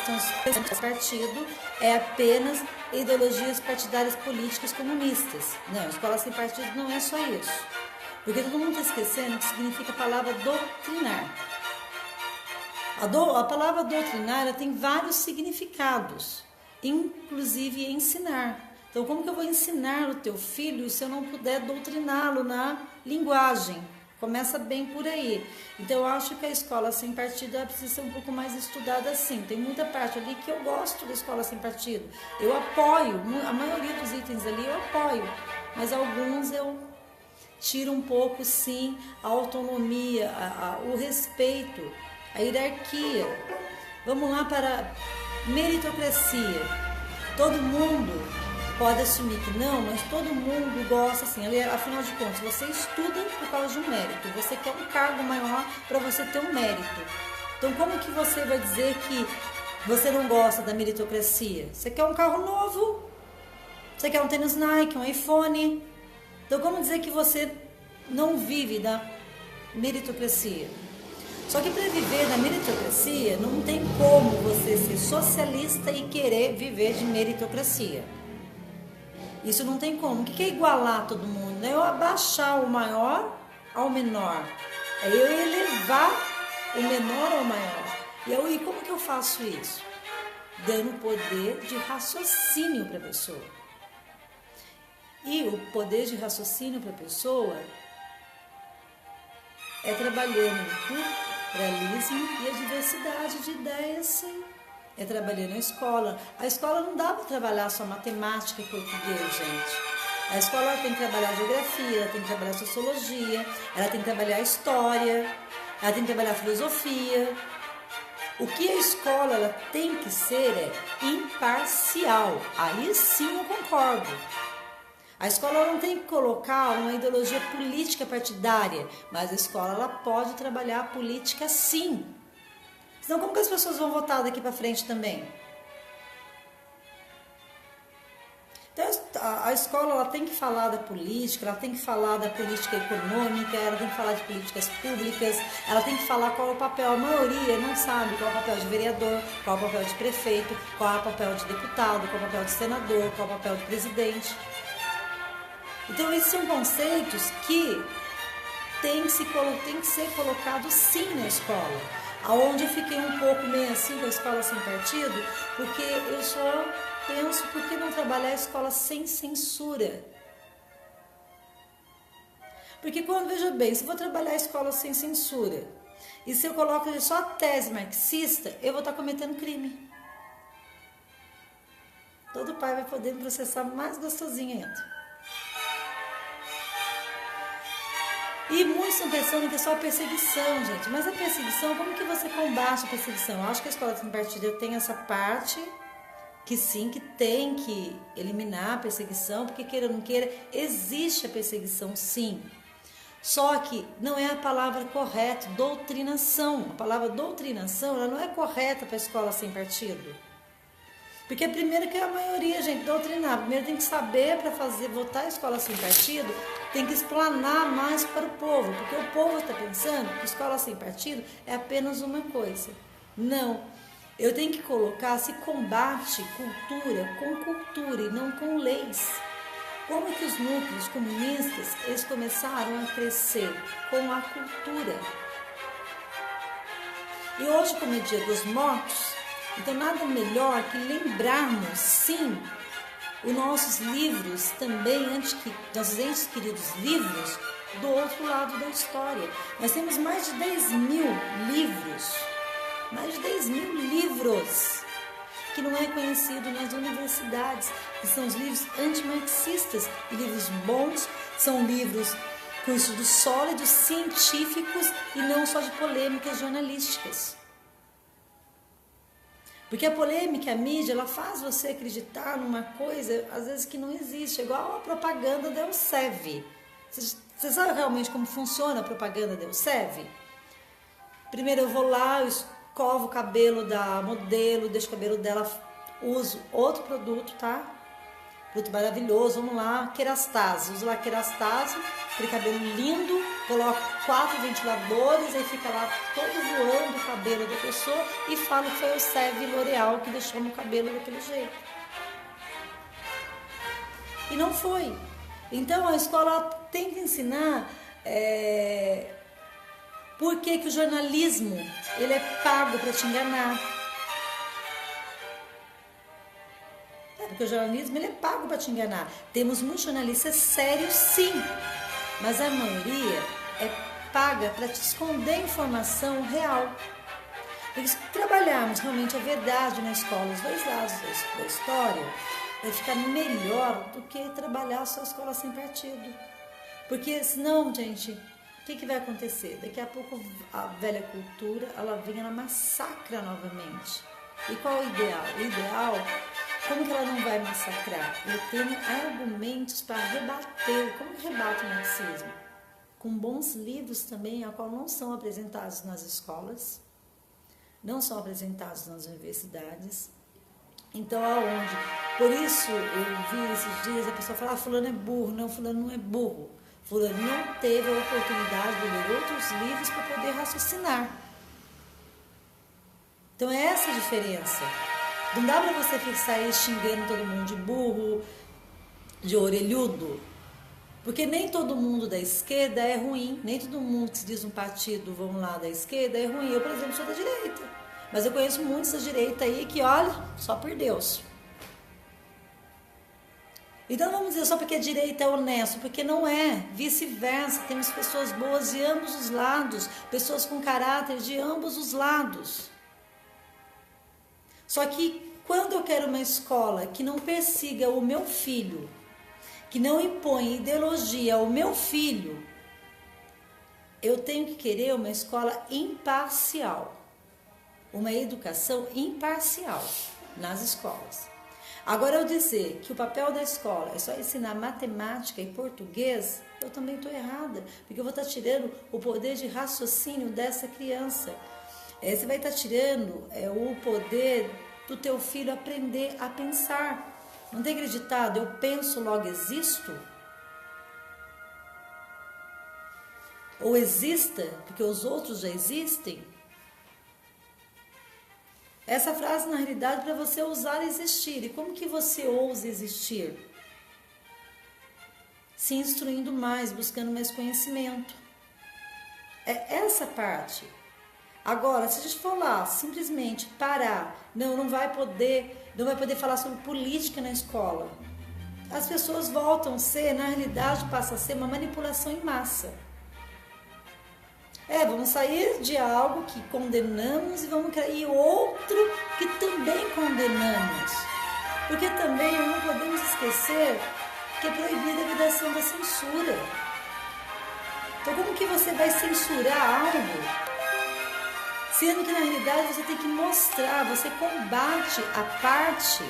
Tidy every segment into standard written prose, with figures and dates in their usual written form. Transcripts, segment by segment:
acham que o partido é apenas ideologias partidárias políticas comunistas. Não, escola sem partido não é só isso. Porque todo mundo está esquecendo o que significa a palavra doutrinar. A palavra doutrinar ela tem vários significados, inclusive ensinar. Então, como que eu vou ensinar o teu filho se eu não puder doutriná-lo na linguagem? Começa bem por aí. Então, eu acho que a escola sem partido ela precisa ser um pouco mais estudada assim. Tem muita parte ali que eu gosto da escola sem partido. Eu apoio, a maioria dos itens ali eu apoio, mas alguns eu tiro um pouco, sim, a autonomia, o respeito, a hierarquia. Vamos lá para meritocracia. Todo mundo pode assumir que não, mas todo mundo gosta assim. Afinal de contas, você estuda por causa de um mérito. Você quer um cargo maior para você ter um mérito. Então, como que você vai dizer que você não gosta da meritocracia? Você quer um carro novo? Você quer um tênis Nike, um iPhone? Então, como dizer que você não vive da meritocracia? Só que para viver da meritocracia, não tem como você ser socialista e querer viver de meritocracia. Isso não tem como. O que é igualar todo mundo? É eu abaixar o maior ao menor. É eu elevar o menor ao maior. E como que eu faço isso? Dando poder de raciocínio para a pessoa. E o poder de raciocínio para a pessoa é trabalhando o pluralismo e a diversidade de ideias, sim. É trabalhando a escola. A escola não dá para trabalhar só matemática e português, gente. A escola tem que trabalhar geografia, ela tem que trabalhar sociologia, ela tem que trabalhar história, ela tem que trabalhar filosofia. O que a escola ela tem que ser é imparcial. Aí sim eu concordo. A escola não tem que colocar uma ideologia política partidária, mas a escola ela pode trabalhar a política sim. Senão como que as pessoas vão votar daqui para frente também? Então a escola ela tem que falar da política, ela tem que falar da política econômica, ela tem que falar de políticas públicas, ela tem que falar qual é o papel. A maioria não sabe qual é o papel de vereador, qual é o papel de prefeito, qual é o papel de deputado, qual é o papel de senador, qual é o papel de presidente. Então, esses são conceitos que tem que ser colocados sim na escola. Aonde eu fiquei um pouco meio assim com a escola sem partido, porque eu só penso, por que não trabalhar a escola sem censura? Porque veja bem, se eu vou trabalhar a escola sem censura, e se eu coloco só a tese marxista, eu vou estar cometendo crime. Todo pai vai poder me processar mais gostosinho ainda. E muitos estão pensando que é só perseguição, gente. Mas a perseguição, como que você combate a perseguição? Eu acho que a escola sem partido tem essa parte que sim, que tem que eliminar a perseguição, porque queira ou não queira, existe a perseguição sim. Só que não é a palavra correta, doutrinação. A palavra doutrinação ela não é correta para a escola sem partido. Porque primeiro que a maioria, gente, doutrinar. Primeiro tem que saber para votar a escola sem partido, tem que explanar mais para o povo. Porque o povo está pensando que escola sem partido é apenas uma coisa. Não. Eu tenho que colocar se combate cultura com cultura e não com leis. Como que os núcleos comunistas, eles começaram a crescer com a cultura. E hoje, como é Dia dos Mortos, então nada melhor que lembrarmos, sim, os nossos livros também, nossos entes queridos livros, do outro lado da história. Nós temos mais de 10 mil livros, que não é conhecido nas universidades, que são os livros antimarxistas, e livros bons, são livros com estudos sólidos, científicos e não só de polêmicas jornalísticas. Porque a polêmica, a mídia, ela faz você acreditar numa coisa, às vezes, que não existe. É igual a propaganda da Elsev. Você sabe realmente como funciona a propaganda da Elsev? Primeiro eu vou lá, eu escovo o cabelo da modelo, deixo o cabelo dela, uso outro produto, tá? Produto maravilhoso, vamos lá, Kerastase. Uso lá Kerastase, aquele cabelo lindo, coloco 4 ventiladores, aí fica lá todo voando o cabelo da pessoa e falo que foi o Seve L'Oreal que deixou no cabelo daquele jeito. E não foi. Então a escola tem que ensinar por que o jornalismo ele é pago para te enganar. Porque o jornalismo ele é pago para te enganar. Temos muitos jornalistas sérios, sim, mas a maioria é paga para te esconder informação real. Porque se trabalharmos realmente a verdade na escola, os dois lados da história, vai ficar melhor do que trabalhar só a escola sem partido. Porque senão, gente, o que vai acontecer? Daqui a pouco a velha cultura, ela vem, ela massacra novamente. E qual é o ideal? O ideal, como que ela não vai massacrar? Eu tenho argumentos para rebater. Como que rebate o marxismo? Com bons livros também, a qual não são apresentados nas escolas, não são apresentados nas universidades. Então, aonde? Por isso, eu vi esses dias a pessoa falar, fulano é burro. Não, fulano não é burro. Fulano não teve a oportunidade de ler outros livros para poder raciocinar. Então, é essa a diferença. Não dá para você sair xingando todo mundo de burro, de orelhudo, porque nem todo mundo da esquerda é ruim, nem todo mundo que se diz um partido, vamos lá, da esquerda é ruim. Eu, por exemplo, sou da direita, mas eu conheço muitos da direita aí que, olha, só por Deus. Então vamos dizer só porque a direita é honesto, porque não é, vice-versa, temos pessoas boas de ambos os lados, pessoas com caráter de ambos os lados. Só que quando eu quero uma escola que não persiga o meu filho, que não impõe ideologia ao meu filho, eu tenho que querer uma escola imparcial, uma educação imparcial nas escolas. Agora, eu dizer que o papel da escola é só ensinar matemática e português, eu também estou errada, porque eu vou estar tirando o poder de raciocínio dessa criança. Você vai estar tirando o poder do teu filho aprender a pensar. Não tem acreditado? Eu penso, logo existo? Ou exista, porque os outros já existem? Essa frase, na realidade, para você usar existir. E como que você ousa existir? Se instruindo mais, buscando mais conhecimento. É essa parte. Agora, se a gente for lá, simplesmente parar, não vai poder falar sobre política na escola. As pessoas voltam a ser, na realidade, passa a ser uma manipulação em massa. Vamos sair de algo que condenamos e vamos criar outro que também condenamos. Porque também não podemos esquecer que é proibida a vedação da censura. Então, como que você vai censurar algo? Sendo que na realidade você tem que mostrar, você combate a parte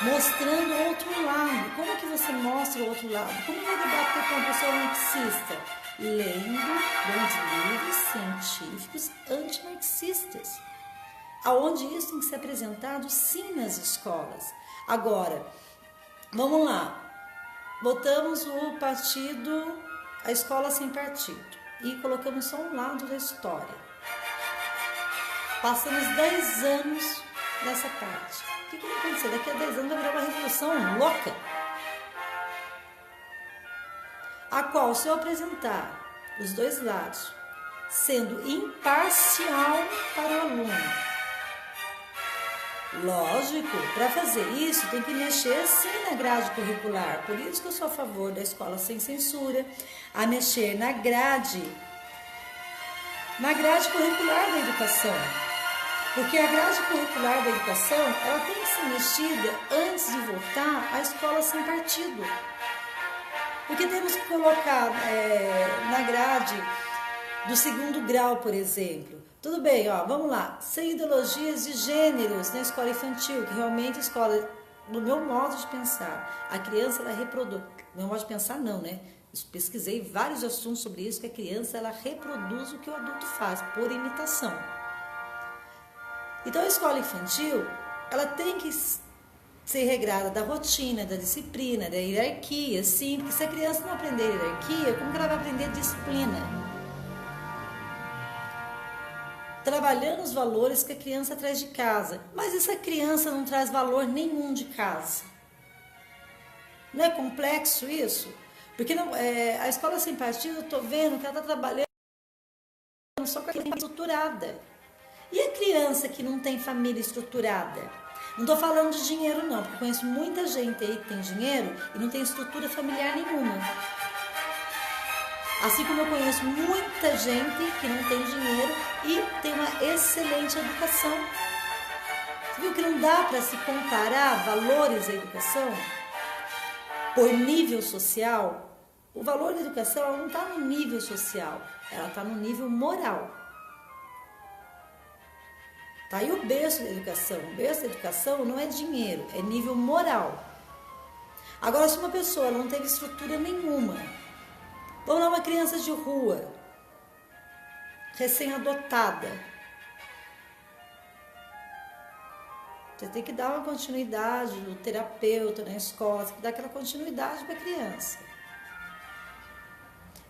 mostrando o outro lado. Como que você mostra o outro lado? Como vai debater com uma pessoa marxista? Lendo bons livros científicos antimarxistas, aonde isso tem que ser apresentado sim nas escolas. Agora, vamos lá, botamos o partido, a escola sem partido e colocamos só um lado da história. Passamos 10 anos nessa parte. O que vai acontecer? Daqui a 10 anos vai virar uma revolução louca. A qual, se eu apresentar os dois lados, sendo imparcial para o aluno, lógico, para fazer isso tem que mexer sim na grade curricular. Por isso que eu sou a favor da escola sem censura, a mexer na grade curricular da educação. Porque a grade curricular da educação, ela tem que ser mexida antes de voltar à escola sem partido. Porque temos que colocar na grade do segundo grau, por exemplo. Tudo bem, vamos lá. Sem ideologias de gêneros na escola infantil, que realmente a escola, no meu modo de pensar, a criança ela reproduz. No meu modo de pensar não, né? Eu pesquisei vários assuntos sobre isso, que a criança ela reproduz o que o adulto faz, por imitação. Então a escola infantil, ela tem que ser regrada da rotina, da disciplina, da hierarquia, sim, porque se a criança não aprender hierarquia, como que ela vai aprender disciplina? Trabalhando os valores que a criança traz de casa. Mas essa criança não traz valor nenhum de casa. Não é complexo isso? Porque não, a escola sem partido, eu estou vendo que ela está trabalhando só com a criança estruturada. E a criança que não tem família estruturada? Não estou falando de dinheiro não, porque eu conheço muita gente aí que tem dinheiro e não tem estrutura familiar nenhuma. Assim como eu conheço muita gente que não tem dinheiro e tem uma excelente educação. Você viu que não dá para se comparar valores da educação por nível social? O valor da educação ela não está no nível social, ela está no nível moral. Tá aí o berço da educação. O berço da educação não é dinheiro, é nível moral. Agora, se uma pessoa não teve estrutura nenhuma, vamos lá, uma criança de rua, recém-adotada, você tem que dar uma continuidade no terapeuta, na escola, você tem que dar aquela continuidade para a criança.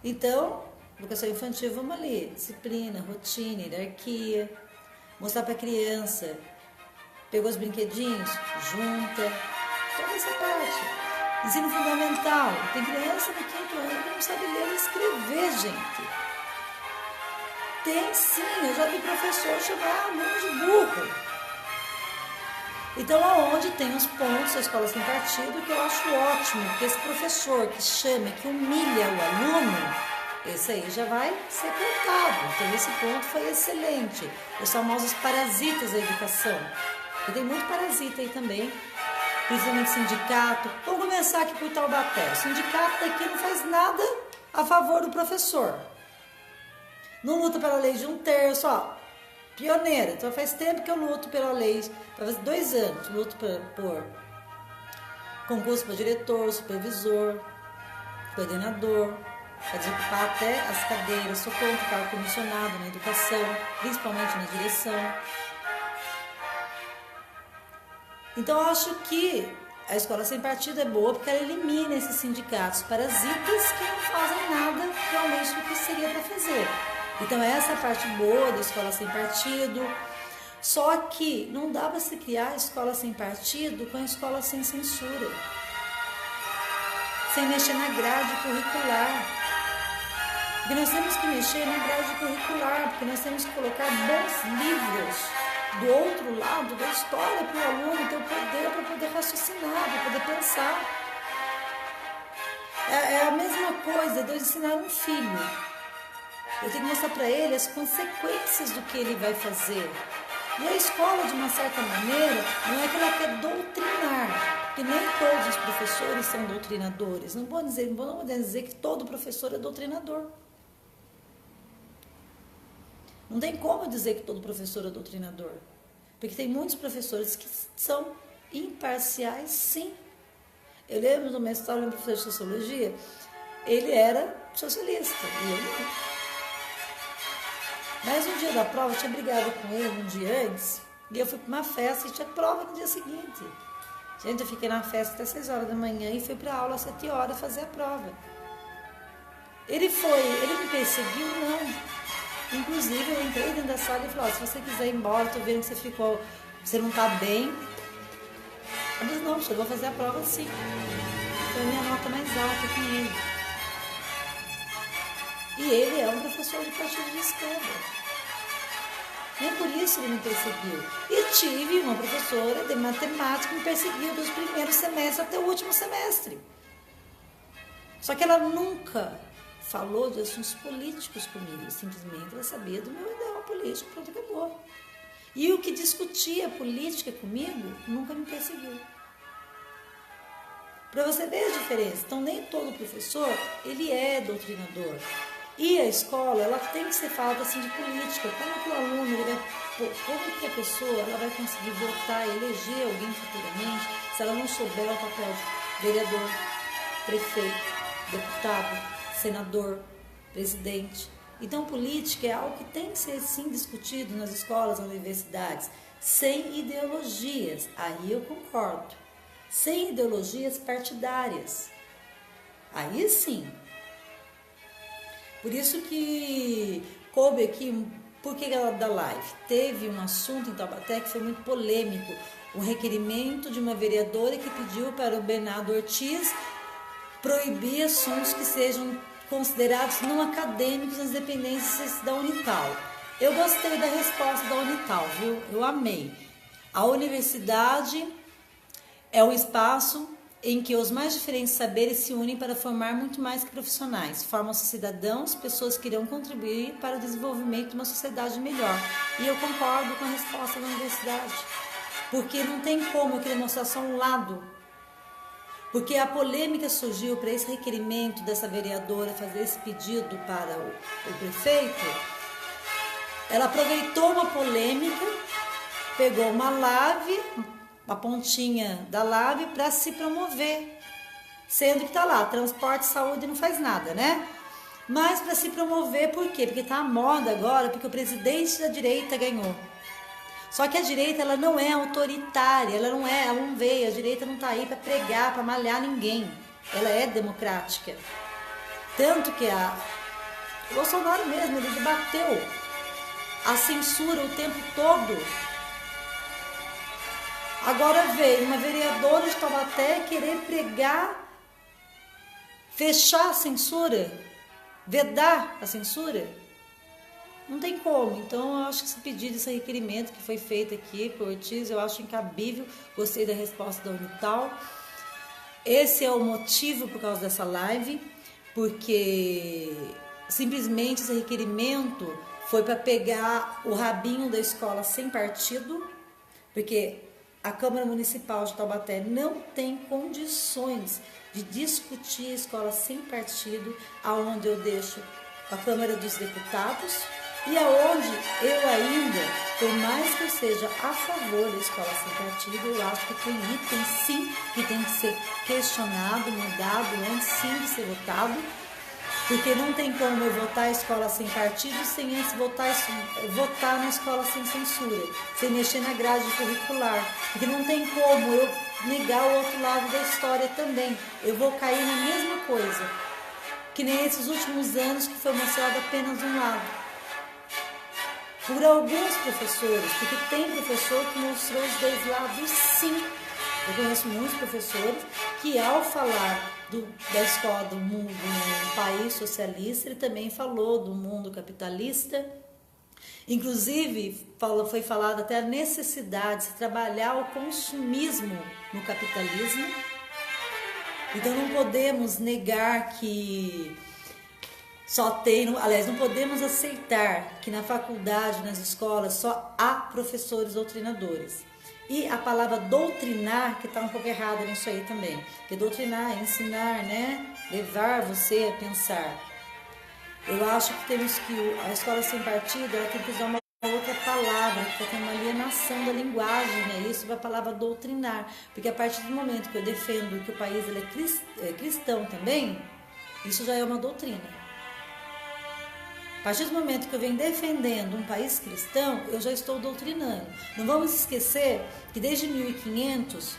Então, educação infantil, vamos ali, disciplina, rotina, hierarquia, mostrar para a criança, pegou os brinquedinhos, junta, toda essa parte. Ensino fundamental, tem criança no 5º ano que não sabe ler e escrever, gente. Tem sim, eu já vi professor chamar aluno de burro. Então, aonde tem os pontos da escola sem partido, que eu acho ótimo, porque esse professor que chama, que humilha o aluno, esse aí já vai ser cortado. Então, esse ponto foi excelente. Os famosos parasitas da educação. E tem muito parasita aí também, principalmente sindicato. Vamos começar aqui por Taubaté. O sindicato daqui não faz nada a favor do professor. Não luta pela lei de 1/3, ó. Pioneira. Então, faz tempo que eu luto pela lei. Faz 2 anos. Luto por concurso para diretor, supervisor, coordenador, para desocupar até as cadeiras. Sou contra o cargo comissionado na educação, principalmente na direção. Então, eu acho que a escola sem partido é boa porque ela elimina esses sindicatos parasitas que não fazem nada realmente do que seria para fazer. Então, essa é a parte boa da escola sem partido. Só que não dá para se criar a escola sem partido com a escola sem censura, sem mexer na grade curricular. Porque nós temos que mexer na grade curricular, porque nós temos que colocar bons livros do outro lado da história para o aluno ter o poder para poder raciocinar, para poder pensar. É a mesma coisa de eu ensinar um filho. Eu tenho que mostrar para ele as consequências do que ele vai fazer. E a escola, de uma certa maneira, não é que ela quer doutrinar, porque nem todos os professores são doutrinadores. Não vou dizer que todo professor é doutrinador. Não tem como dizer que todo professor é doutrinador, porque tem muitos professores que são imparciais, sim. Eu lembro do meu história, um professor de sociologia, ele era socialista, e eu não. Mas no dia da prova, eu tinha brigado com ele um dia antes, e eu fui para uma festa e tinha prova no dia seguinte. Gente, eu fiquei na festa até 6 horas da manhã e fui para a aula às 7 horas fazer a prova. Ele me perseguiu? Não. Inclusive, eu entrei dentro da sala e falei, se você quiser ir embora, tô vendo que você não tá bem. Eu disse, não, eu vou fazer a prova sim. Foi a minha nota mais alta que ele. E ele é um professor de partido de esquerda. Nem por isso ele me perseguiu. E tive uma professora de matemática que me perseguiu dos primeiros semestres até o último semestre. Só que ela nunca falou de assuntos políticos comigo. Simplesmente ela sabia do meu ideal político, pronto, acabou. E o que discutia política comigo nunca me perseguiu. Para você ver a diferença. Então, nem todo professor, ele é doutrinador. E a escola, ela tem que ser falada assim de política. Como que o aluno, como que a pessoa ela vai conseguir votar, eleger alguém futuramente, se ela não souber o papel de vereador, prefeito, deputado, senador, presidente. Então, política é algo que tem que ser sim discutido nas escolas, nas universidades, sem ideologias. Aí eu concordo. sem ideologias partidárias. Aí sim. Por isso que coube aqui, por que ela da live? Teve um assunto em Taubaté que foi muito polêmico, um requerimento de uma vereadora que pediu para o Bernardo Ortiz proibir assuntos que sejam considerados não acadêmicos nas dependências da Unital. Eu gostei da resposta da Unital, viu? Eu amei. A universidade é o espaço em que os mais diferentes saberes se unem para formar muito mais que profissionais. Formam-se cidadãos, pessoas que irão contribuir para o desenvolvimento de uma sociedade melhor. E eu concordo com a resposta da universidade. Porque não tem como eu querer mostrar só um lado. Porque a polêmica surgiu para esse requerimento dessa vereadora fazer esse pedido para o prefeito. Ela aproveitou uma polêmica, pegou uma live, a pontinha da live para se promover, sendo que está lá, transporte, saúde não faz nada, né? Mas para se promover, por quê? Porque está a moda agora, porque o presidente da direita ganhou. Só que a direita, ela não é autoritária, ela não veio, a direita não está aí para pregar, para malhar ninguém. Ela é democrática. Tanto que o Bolsonaro mesmo, ele debateu a censura o tempo todo. Agora veio uma vereadora de Taubaté querer pregar, fechar a censura, vedar a censura. Não tem como. Então eu acho que esse pedido, esse requerimento que foi feito aqui por Ortiz, eu acho incabível. Gostei da resposta da Unital. Esse é o motivo por causa dessa live, porque simplesmente esse requerimento foi para pegar o rabinho da escola sem partido, porque a Câmara Municipal de Taubaté não tem condições de discutir a escola sem partido, aonde eu deixo a Câmara dos Deputados e aonde eu ainda, por mais que eu seja a favor da escola sem partido, eu acho que tem itens sim que tem que ser questionado, mudado antes sim de ser votado, porque não tem como eu votar a escola sem partido sem antes votar na escola sem censura, sem mexer na grade curricular, porque não tem como eu negar o outro lado da história também. Eu vou cair na mesma coisa, que nem esses últimos anos que foi mostrado apenas um lado. Por alguns professores, porque tem professor que mostrou os dois lados sim. Eu conheço muitos professores que ao falar da escola do mundo no país socialista, ele também falou do mundo capitalista. Inclusive, foi falado até a necessidade de se trabalhar o consumismo no capitalismo. Então não podemos negar que não podemos aceitar que na faculdade, nas escolas, só há professores doutrinadores. E a palavra doutrinar, que está um pouco errada nisso aí também. Porque doutrinar é ensinar, né? Levar você a pensar. Eu acho que temos que, a escola sem partido, ela tem que usar uma outra palavra, que tem uma alienação da linguagem, é isso, a palavra doutrinar. Porque a partir do momento que eu defendo que o país ele é cristão também, isso já é uma doutrina. A partir do momento que eu venho defendendo um país cristão, eu já estou doutrinando. Não vamos esquecer que desde 1500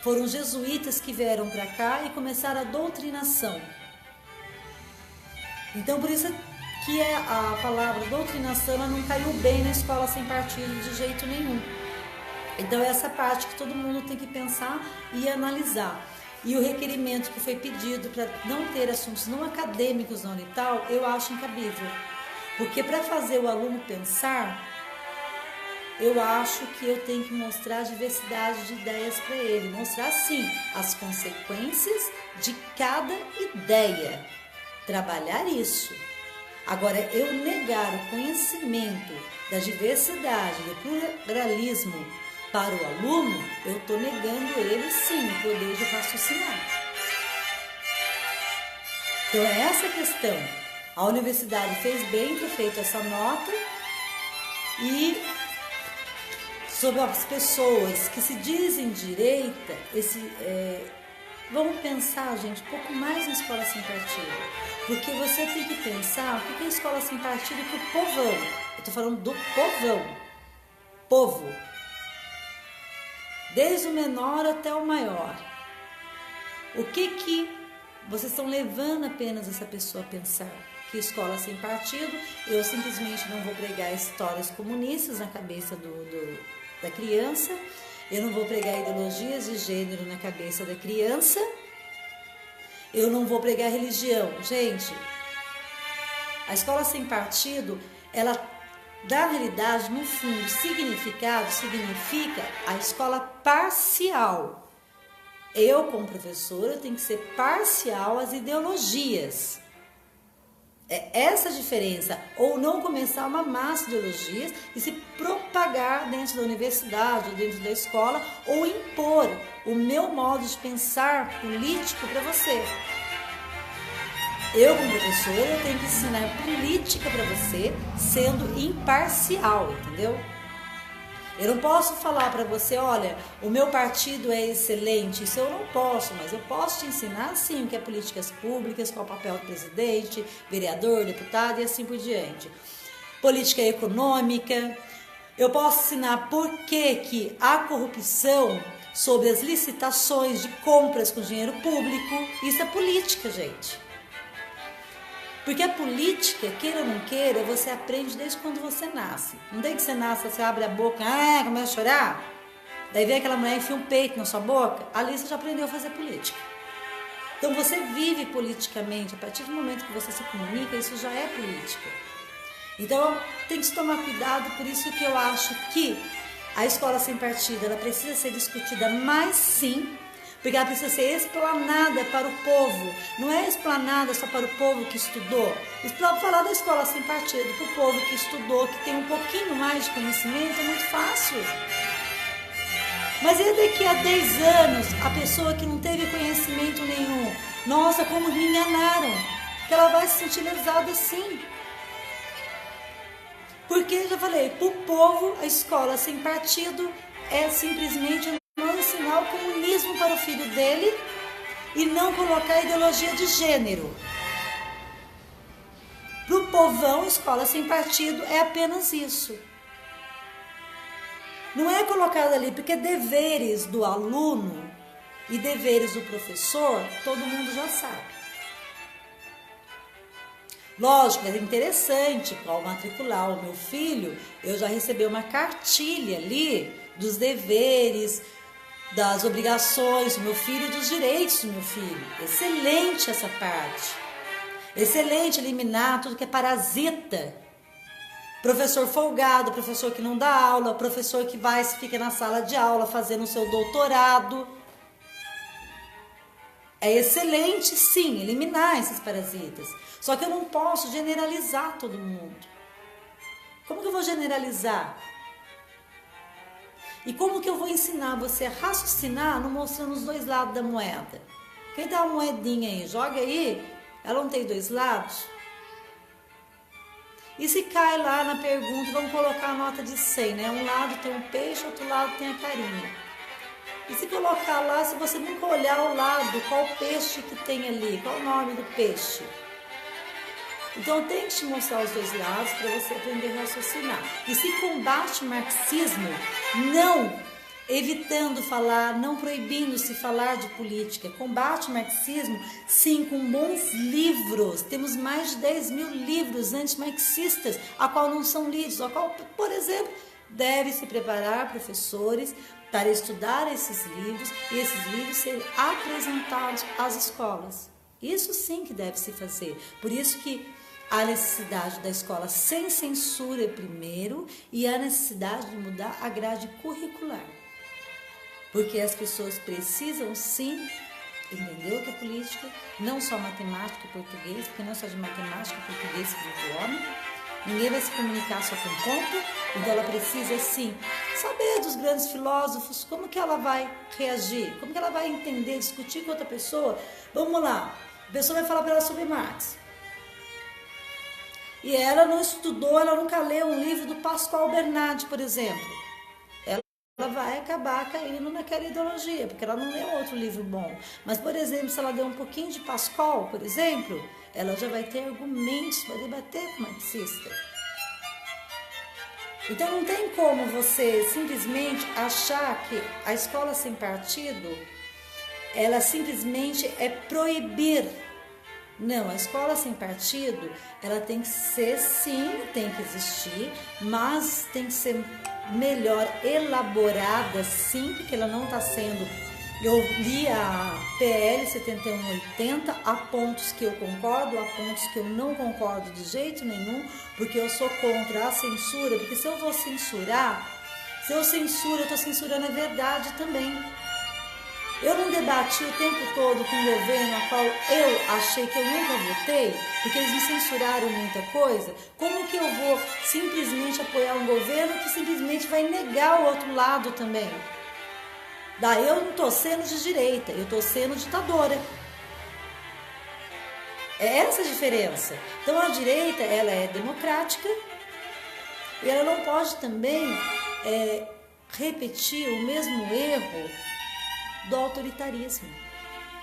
foram os jesuítas que vieram para cá e começaram a doutrinação. Então, por isso que a palavra doutrinação ela não caiu bem na escola sem partido de jeito nenhum. Então, essa parte que todo mundo tem que pensar e analisar. E o requerimento que foi pedido para não ter assuntos não acadêmicos na Unital, eu acho incabível. Porque para fazer o aluno pensar, eu acho que eu tenho que mostrar a diversidade de ideias para ele. Mostrar, sim, as consequências de cada ideia. Trabalhar isso. Agora, eu negar o conhecimento da diversidade, do pluralismo, para o aluno, eu estou negando ele sim o poder de raciocinar. Então é essa a questão. A universidade fez bem ter feito essa nota e sobre as pessoas que se dizem direita, vamos pensar, gente, um pouco mais na escola sem partido. Porque você tem que pensar o que é escola sem partido para o povão. Eu estou falando do povão. Povo. desde o menor até o maior. O que vocês estão levando apenas essa pessoa a pensar? Que escola sem partido, eu simplesmente não vou pregar histórias comunistas na cabeça da criança, eu não vou pregar ideologias de gênero na cabeça da criança, eu não vou pregar religião. Gente, a escola sem partido, ela, na realidade, no fundo, significado, significa a escola parcial. Eu, como professora, tenho que ser parcial às ideologias. É essa a diferença. Ou não começar uma massa de ideologias e se propagar dentro da universidade, ou dentro da escola, ou impor o meu modo de pensar político para você. Eu, como professora, eu tenho que ensinar política para você sendo imparcial, entendeu? Eu não posso falar para você, olha, o meu partido é excelente, isso eu não posso, mas eu posso te ensinar sim o que é políticas públicas, qual é o papel do presidente, vereador, deputado e assim por diante. Política econômica, eu posso ensinar por que há corrupção sobre as licitações de compras com dinheiro público, isso é política, gente. Porque a política, queira ou não queira, você aprende desde quando você nasce. Não tem que você nasce, você abre a boca, começa a chorar. Daí vem aquela mulher e enfia um peito na sua boca. Ali você já aprendeu a fazer política. Então você vive politicamente. A partir do momento que você se comunica, isso já é política. Então tem que se tomar cuidado. Por isso que eu acho que a escola sem partido, ela precisa ser discutida mais sim. Porque ela precisa ser explanada para o povo. Não é explanada só para o povo que estudou. Falar da escola sem partido para o povo que estudou, que tem um pouquinho mais de conhecimento, é muito fácil. Mas e daqui a 10 anos, a pessoa que não teve conhecimento nenhum? Nossa, como me enganaram. Que ela vai se sentir lesada sim. Porque, já falei, para o povo, a escola sem partido é simplesmente não ensinar o comunismo para o filho dele e não colocar ideologia de gênero. Para o povão, escola sem partido é apenas isso. Não é colocado ali, porque deveres do aluno e deveres do professor, todo mundo já sabe. Lógico, é interessante, ao matricular o meu filho, eu já recebi uma cartilha ali dos deveres, das obrigações do meu filho e dos direitos do meu filho. Excelente essa parte. Excelente eliminar tudo que é parasita. Professor folgado, professor que não dá aula, professor que fica na sala de aula fazendo o seu doutorado. É excelente, sim, eliminar esses parasitas. Só que eu não posso generalizar todo mundo. Como que eu vou generalizar? E como que eu vou ensinar você a raciocinar não mostrando os dois lados da moeda? Quem dá uma moedinha aí, joga aí, ela não tem dois lados? E se cai lá na pergunta, vamos colocar a nota de 100, né? Um lado tem um peixe, outro lado tem a carinha. E se colocar lá, se você nunca olhar ao lado, qual peixe que tem ali, qual o nome do peixe? Então tem que te mostrar os dois lados para você aprender a raciocinar. E se combate o marxismo, não evitando falar, não proibindo-se falar de política. Combate o marxismo, sim, com bons livros. Temos mais de 10 mil livros antimarxistas, a qual não são lidos, a qual, por exemplo, deve se preparar professores para estudar esses livros e esses livros serem apresentados às escolas. Isso sim que deve se fazer. Por isso que há necessidade da escola sem censura primeiro e há necessidade de mudar a grade curricular. Porque as pessoas precisam sim entender o que é política, não só matemática e português, porque não é só de matemática e português que vive o homem. Ninguém vai se comunicar só com conta, então ela precisa sim saber dos grandes filósofos, como que ela vai reagir, como que ela vai entender, discutir com outra pessoa. Vamos lá, a pessoa vai falar para ela sobre Marx. E ela não estudou, ela nunca leu um livro do Pascoal Bernardi, por exemplo. Ela vai acabar caindo naquela ideologia, porque ela não leu outro livro bom. Mas, por exemplo, se ela der um pouquinho de Pascoal, por exemplo, ela já vai ter argumentos para debater com o marxista. Então não tem como você simplesmente achar que a escola sem partido, ela simplesmente é proibir. Não, a escola sem partido, ela tem que ser, sim, tem que existir, mas tem que ser melhor elaborada, sim, porque ela não está sendo... Eu li a PL 7180, há pontos que eu concordo, há pontos que eu não concordo de jeito nenhum, porque eu sou contra a censura, porque se eu vou censurar, se eu censuro, eu estou censurando a verdade também. Eu não debati o tempo todo com um governo a qual eu achei que eu nunca votei, porque eles me censuraram muita coisa. Como que eu vou simplesmente apoiar um governo que simplesmente vai negar o outro lado também? Daí eu não estou sendo de direita, eu estou sendo ditadora. É essa a diferença. Então a direita, ela é democrática e ela não pode também repetir o mesmo erro do autoritarismo.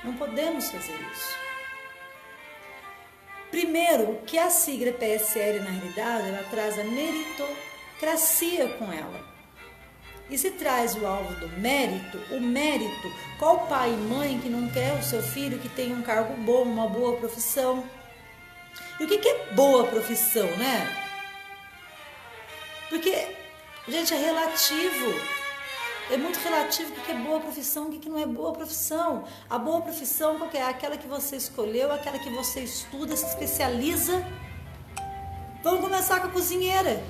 Não podemos fazer isso. Primeiro, que a sigla PSL, na realidade, ela traz a meritocracia com ela. E se traz o alvo do mérito, o mérito, qual pai e mãe que não quer o seu filho que tenha um cargo bom, uma boa profissão? E o que é boa profissão, né? Porque, gente, é relativo. É muito relativo o que é boa profissão, o que não é boa profissão. A boa profissão qual que é? Aquela que você escolheu, aquela que você estuda, se especializa. Vamos começar com a cozinheira.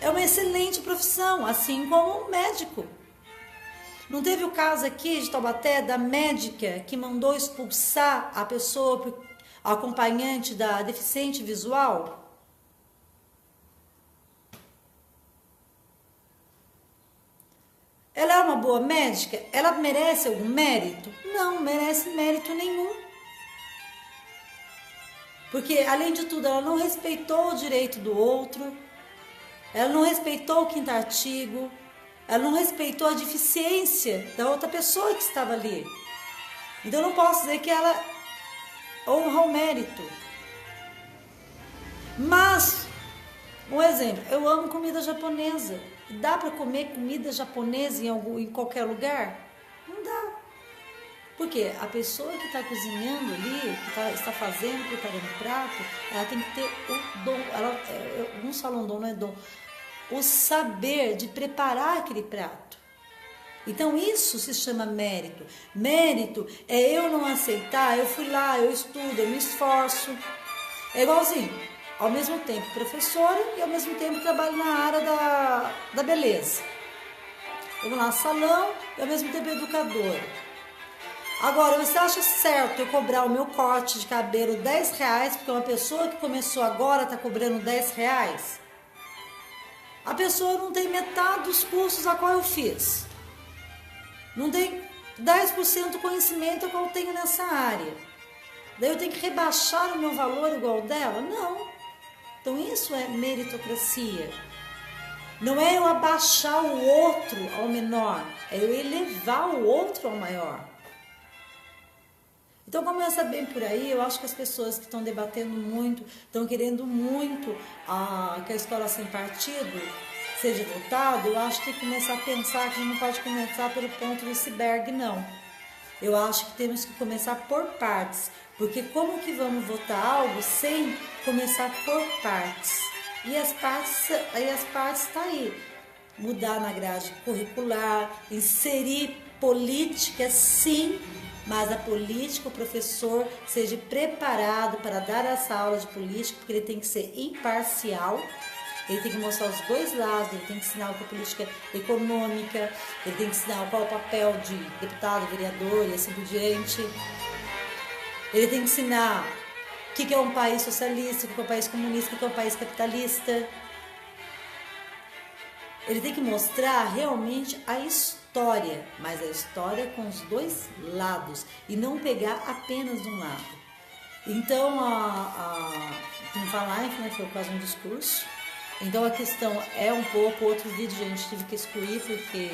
É uma excelente profissão, assim como um médico. Não teve o caso aqui de Taubaté da médica que mandou expulsar a pessoa, a acompanhante da deficiente visual? Ela é uma boa médica? Ela merece algum mérito? Não merece mérito nenhum. Porque, além de tudo, ela não respeitou o direito do outro, ela não respeitou o quinto artigo, ela não respeitou a deficiência da outra pessoa que estava ali. Então, eu não posso dizer que ela honra o mérito. Mas, um exemplo, eu amo comida japonesa. Dá para comer comida japonesa em qualquer lugar? Não dá. Porque a pessoa que está cozinhando ali, que está fazendo, preparando o prato, ela tem que ter o dom, não só um dom, não é dom, o saber de preparar aquele prato. Então isso se chama mérito. Mérito é eu não aceitar, eu fui lá, eu estudo, eu me esforço. É igualzinho, ao mesmo tempo professora e ao mesmo tempo trabalho na área da beleza. Eu vou lá no salão e ao mesmo tempo educadora. Agora, você acha certo eu cobrar o meu corte de cabelo R$10, porque uma pessoa que começou agora está cobrando R$10? A pessoa não tem metade dos cursos a qual eu fiz. Não tem 10% do conhecimento que eu tenho nessa área. Daí eu tenho que rebaixar o meu valor igual dela? Não. Então isso é meritocracia. Não é eu abaixar o outro ao menor, é eu elevar o outro ao maior. Então começa bem por aí. Eu acho que as pessoas que estão debatendo muito, estão querendo muito que a escola sem partido seja votada, eu acho que tem que começar a pensar que a gente não pode começar pelo ponto do iceberg, não. Eu acho que temos que começar por partes, porque como que vamos votar algo sem começar por partes? E as partes tá aí. Mudar na grade curricular, inserir política, sim, mas a política, o professor seja preparado para dar essa aula de política, porque ele tem que ser imparcial, ele tem que mostrar os dois lados, ele tem que ensinar o que é política econômica, ele tem que ensinar qual é o papel de deputado, vereador e assim por diante. Ele tem que ensinar o que é um país socialista, o que é um país comunista, o que é um país capitalista. Ele tem que mostrar realmente a história, mas a história com os dois lados e não pegar apenas de um lado. Então, não falar, né, foi quase um discurso. Então, a questão é um pouco, outro vídeo a gente tive que excluir porque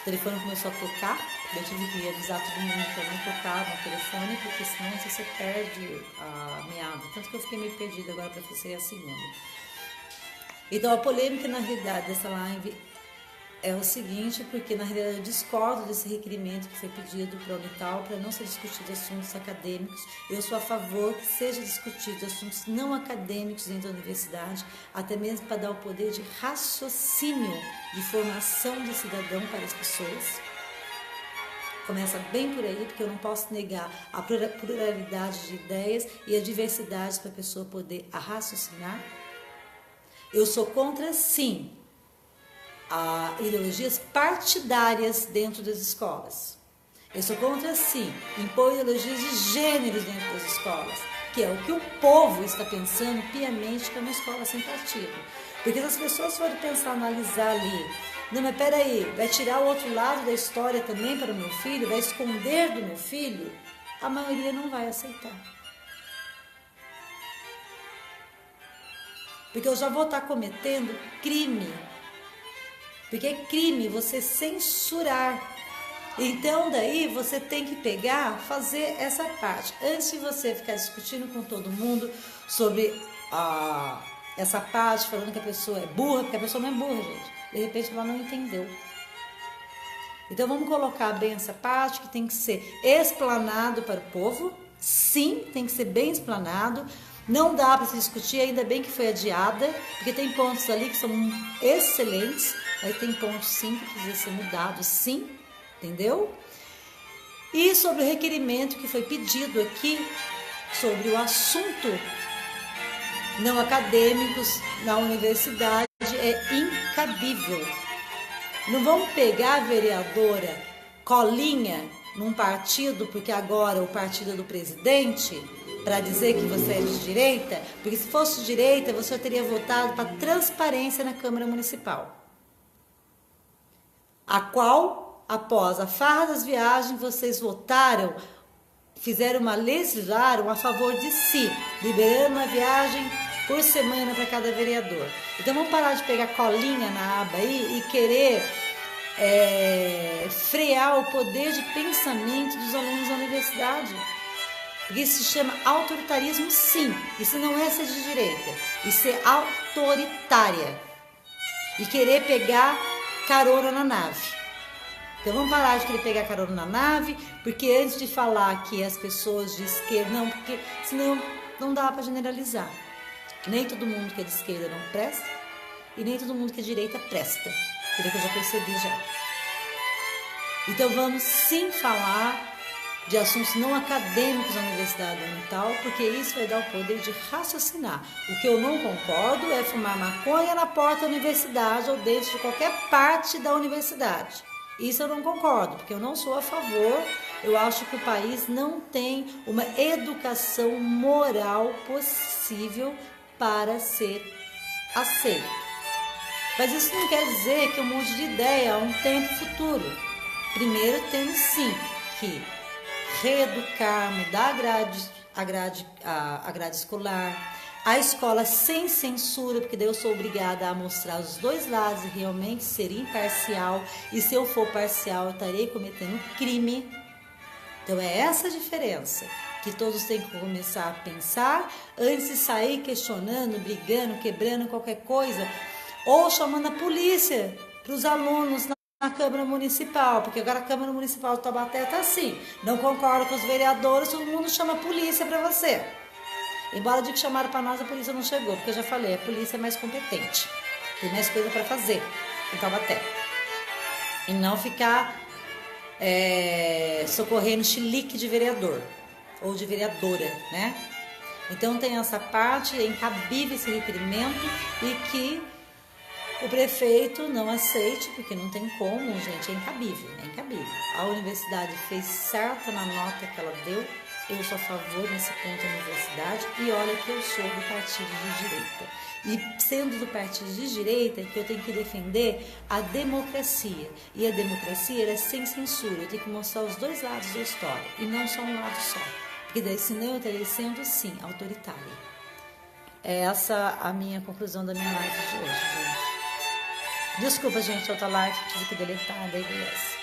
o telefone começou a tocar. Eu tive que avisar todo mundo para não tocar no telefone, porque senão você perde a meada. Tanto que eu fiquei meio perdida agora para você a segunda. Então a polêmica na realidade dessa live é o seguinte, porque na realidade eu discordo desse requerimento que foi pedido para a Unital para não ser discutido assuntos acadêmicos. Eu sou a favor que seja discutido assuntos não acadêmicos dentro da universidade, até mesmo para dar o poder de raciocínio, de formação de cidadão para as pessoas. Começa bem por aí, porque eu não posso negar a pluralidade de ideias e a diversidade para a pessoa poder raciocinar. Eu sou contra, sim, ideologias partidárias dentro das escolas. Eu sou contra, sim, impor ideologias de gêneros dentro das escolas, que é o que o povo está pensando piamente que é uma escola sem partido. Porque se as pessoas forem pensar, analisar ali, não, mas peraí, vai tirar o outro lado da história também para o meu filho, vai esconder do meu filho, a maioria não vai aceitar. Porque eu já vou estar cometendo crime. Porque é crime você censurar. Então daí você tem que pegar, fazer essa parte. Antes de você ficar discutindo com todo mundo sobre essa parte, falando que a pessoa é burra, porque a pessoa não é burra, gente. De repente ela não entendeu. Então vamos colocar bem essa parte que tem que ser explanado para o povo. Sim, tem que ser bem explanado. Não dá para se discutir, ainda bem que foi adiada, porque tem pontos ali que são excelentes, mas tem pontos sim que precisa ser mudado, sim, entendeu? E sobre o requerimento que foi pedido aqui, sobre o assunto não acadêmicos na universidade, é incabível. Não vamos pegar a vereadora colinha num partido, porque agora o partido é do presidente, para dizer que você é de direita, porque se fosse de direita, você teria votado para transparência na Câmara Municipal, a qual, após a farra das viagens, vocês votaram, legislaram a favor de si, liberando uma viagem por semana para cada vereador. Então vamos parar de pegar colinha na aba aí e querer frear o poder de pensamento dos alunos da universidade. Porque isso se chama autoritarismo, sim. Isso não é ser de direita. Isso é autoritária. E querer pegar carona na nave. Então vamos parar de querer pegar carona na nave, porque antes de falar que as pessoas de esquerda... Não, porque senão não dá para generalizar. Nem todo mundo que é de esquerda não presta, e nem todo mundo que é de direita presta. Que eu já percebi já. Então vamos sim falar de assuntos não acadêmicos na Universidade da Unital, porque isso vai dar o poder de raciocinar. O que eu não concordo é fumar maconha na porta da universidade ou dentro de qualquer parte da universidade. Isso eu não concordo, porque eu não sou a favor. Eu acho que o país não tem uma educação moral possível para ser aceito. Mas isso não quer dizer que um monte de ideia há um tempo futuro. Primeiro temos sim que reeducar, mudar a grade escolar, a escola sem censura, porque daí eu sou obrigada a mostrar os dois lados e realmente ser imparcial, e se eu for parcial eu estarei cometendo crime. Então é essa a diferença que todos têm que começar a pensar antes de sair questionando, brigando, quebrando qualquer coisa, ou chamando a polícia para os alunos na Câmara Municipal, porque agora a Câmara Municipal de Taubaté está assim, não concorda com os vereadores, todo mundo chama a polícia para você. Embora de que chamaram para nós, a polícia não chegou, porque eu já falei, a polícia é mais competente, tem mais coisa para fazer em Taubaté. E não ficar socorrendo chilique de vereador, ou de vereadora, né? Então tem essa parte, é incabível esse requerimento, e que o prefeito não aceite, porque não tem como, gente, é incabível. A universidade fez certo na nota que ela deu, eu sou a favor nesse ponto da universidade, e olha que eu sou do partido de direita. E sendo do partido de direita, que eu tenho que defender a democracia. E a democracia é sem censura, eu tenho que mostrar os dois lados da história, e não só um lado só. Porque daí senão eu estarei sendo, sim, autoritária. É essa a minha conclusão da minha live de hoje, gente. Desculpa, gente, outra live, tive que deletar, daí beleza.